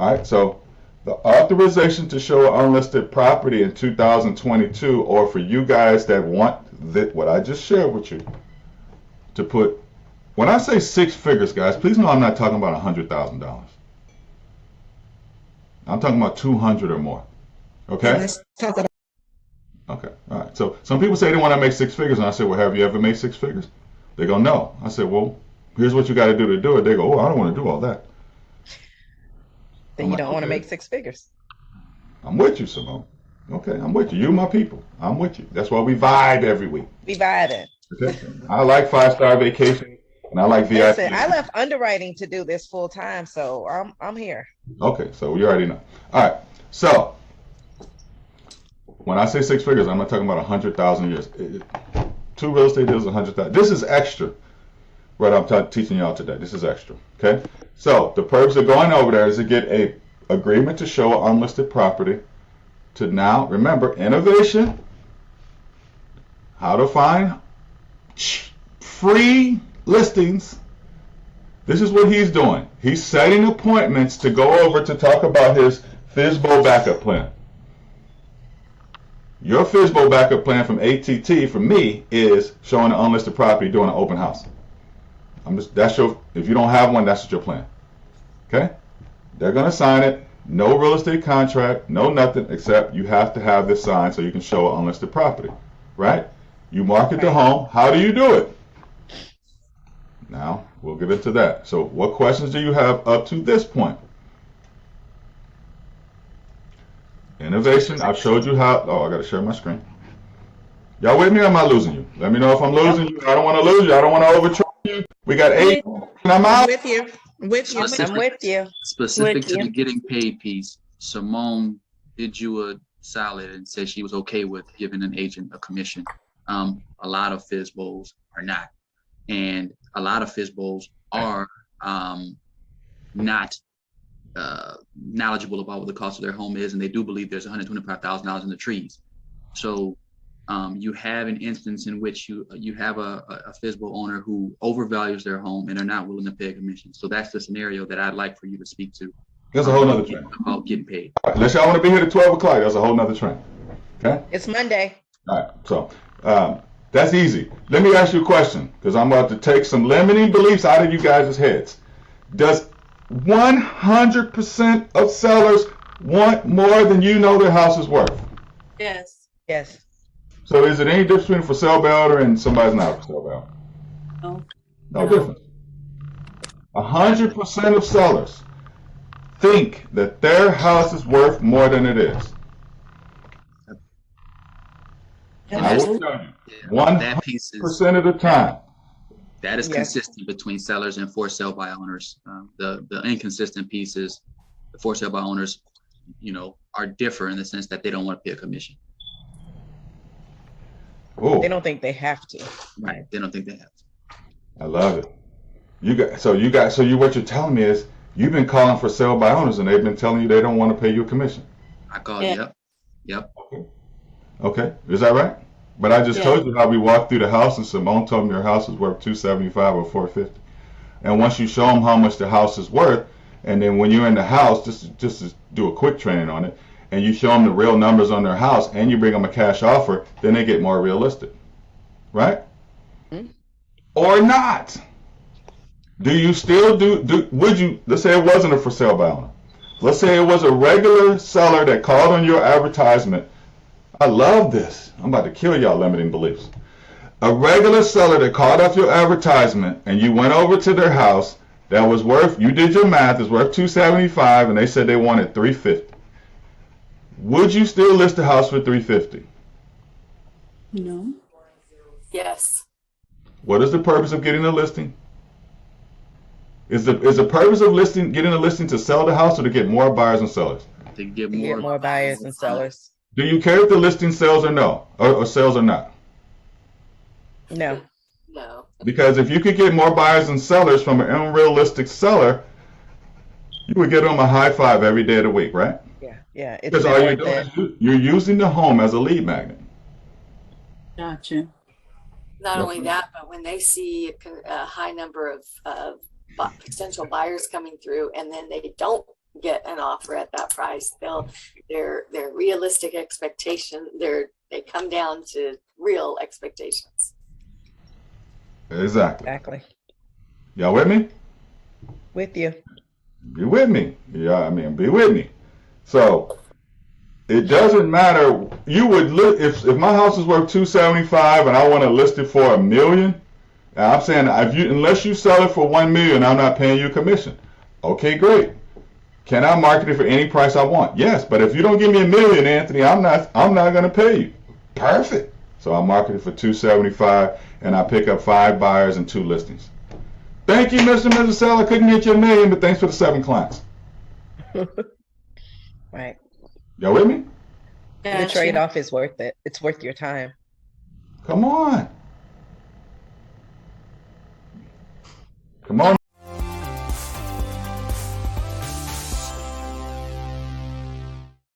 All right, so the authorization to show unlisted property in 2022, or for you guys that want what I just shared with you, to put, when I say six figures, guys, please know I'm not talking about $100,000. I'm talking about 200 or more. Okay? And let's talk about Okay, all right. So some people say they want to make six figures, and I say, well, have you ever made six figures? They go, no. I said, well, here's what you got to do it. They go, oh, I don't want to do all that. Then I'm you like, don't want to okay, make six figures. I'm with you, Simone. Okay, I'm with you. You my people. I'm with you. That's why we vibe every week. Be vibing. Okay? I like five-star vacation, and I like Listen, VIP. I left underwriting to do this full time, so I'm here. Okay, so you already know. All right, so when I say six figures, I'm not talking about 100,000 years. Two real estate deals, 100,000. This is extra. Right, I'm teaching y'all today. This is extra. Okay, so the purpose of going over there is to get a agreement to show unlisted property. To now remember innovation, how to find free listings. This is what he's doing. He's setting appointments to go over to talk about his FSBO backup plan. Your FSBO backup plan from ATT from me is showing an unlisted property, doing an open house. That's your, if you don't have one, that's your plan. Okay? They're gonna sign it. No real estate contract, no nothing, except you have to have this signed so you can show an unlisted property. Right? You market the home. How do you do it? Now, we'll get into that. So what questions do you have up to this point? Innovation, I've showed you how. Oh, I got to share my screen. Y'all with me or am I losing you? Let me know if I'm losing you. I don't want to lose you. I don't want to overturn you. We got 8, and I'm out. with you. With you. I'm with you. Specific With to you. the getting paid piece, Simone did you a solid and said she was okay with giving an agent a commission. A lot of FSBOs are not. And a lot of FSBOs are not knowledgeable about what the cost of their home is, and they do believe there's $125,000 in the trees. So you have an instance in which you have a FSBO owner who overvalues their home and are not willing to pay a commission. So that's the scenario that I'd like for you to speak to. There's a whole nother train. About getting paid. Unless y'all want to be here at 12 o'clock, that's a whole nother train. Okay? It's Monday. All right, so that's easy. Let me ask you a question, because I'm about to take some limiting beliefs out of you guys' heads. Does 100% of sellers want more than you know their house is worth? Yes. Yes. So is it any difference between a for sale by owner and somebody's not a for sale by owner? No. No difference. 100% of sellers think that their house is worth more than it is. And I that's, will tell you, that piece is 100% of the time. that is Yes. consistent between sellers and for sale by owners. The inconsistent piece is the for sale by owners, are different in the sense that they don't want to pay a commission. Oh, They don't think they have to. Right. They don't think they have to. I love it. What you're telling me is you've been calling for sale by owners and they've been telling you they don't want to pay you a commission. I call Yeah. Yep. Okay, is that right? But I just Yeah. told you how we walked through the house and Simone told me your house is worth $275 or $450. And once you show them how much the house is worth, and then when you're in the house, just to do a quick training on it, and you show them the real numbers on their house, and you bring them a cash offer, then they get more realistic, right? Hmm. Or not? Do you still would you, let's say it wasn't a for sale by owner. Let's say it was a regular seller that called on your advertisement. I love this. I'm about to kill y'all limiting beliefs. A regular seller that called off your advertisement and you went over to their house that was worth, you did your math, is worth $275 and they said they wanted $350. Would you still list the house for $350? No. Yes. What is the purpose of getting a listing? Is the purpose of getting a listing to sell the house or to get more buyers and sellers? To get To get more buyers and sellers. Do you care if the listing sells or no, or sells or not? No. No. Because if you could get more buyers and sellers from an unrealistic seller, you would give them a high five every day of the week, right? Yeah. Yeah. It's Because all you're worth doing it. is you're using the home as a lead magnet. Gotcha. Not only that, but when they see a high number of potential buyers coming through and then they don't get an offer at that price. Their realistic expectation, they come down to real expectations. Exactly. Exactly. Y'all with me? With you. Be with me. Yeah, I mean, be with me. So it doesn't matter. You would look if my house is worth 275 and I want to list it for $1 million. And I'm saying unless you sell it for $1 million, I'm not paying you commission. Okay, great. Can I market it for any price I want? Yes, but if you don't give me $1 million, Anthony, I'm not going to pay you. Perfect. So I market it for 275 and I pick up 5 buyers and 2 listings. Thank you, Mr. and Mrs. Seller. Couldn't get you $1 million, but thanks for the 7 clients. Right. Y'all with me? The Gotcha. trade-off is worth it. It's worth your time. Come on. Come on.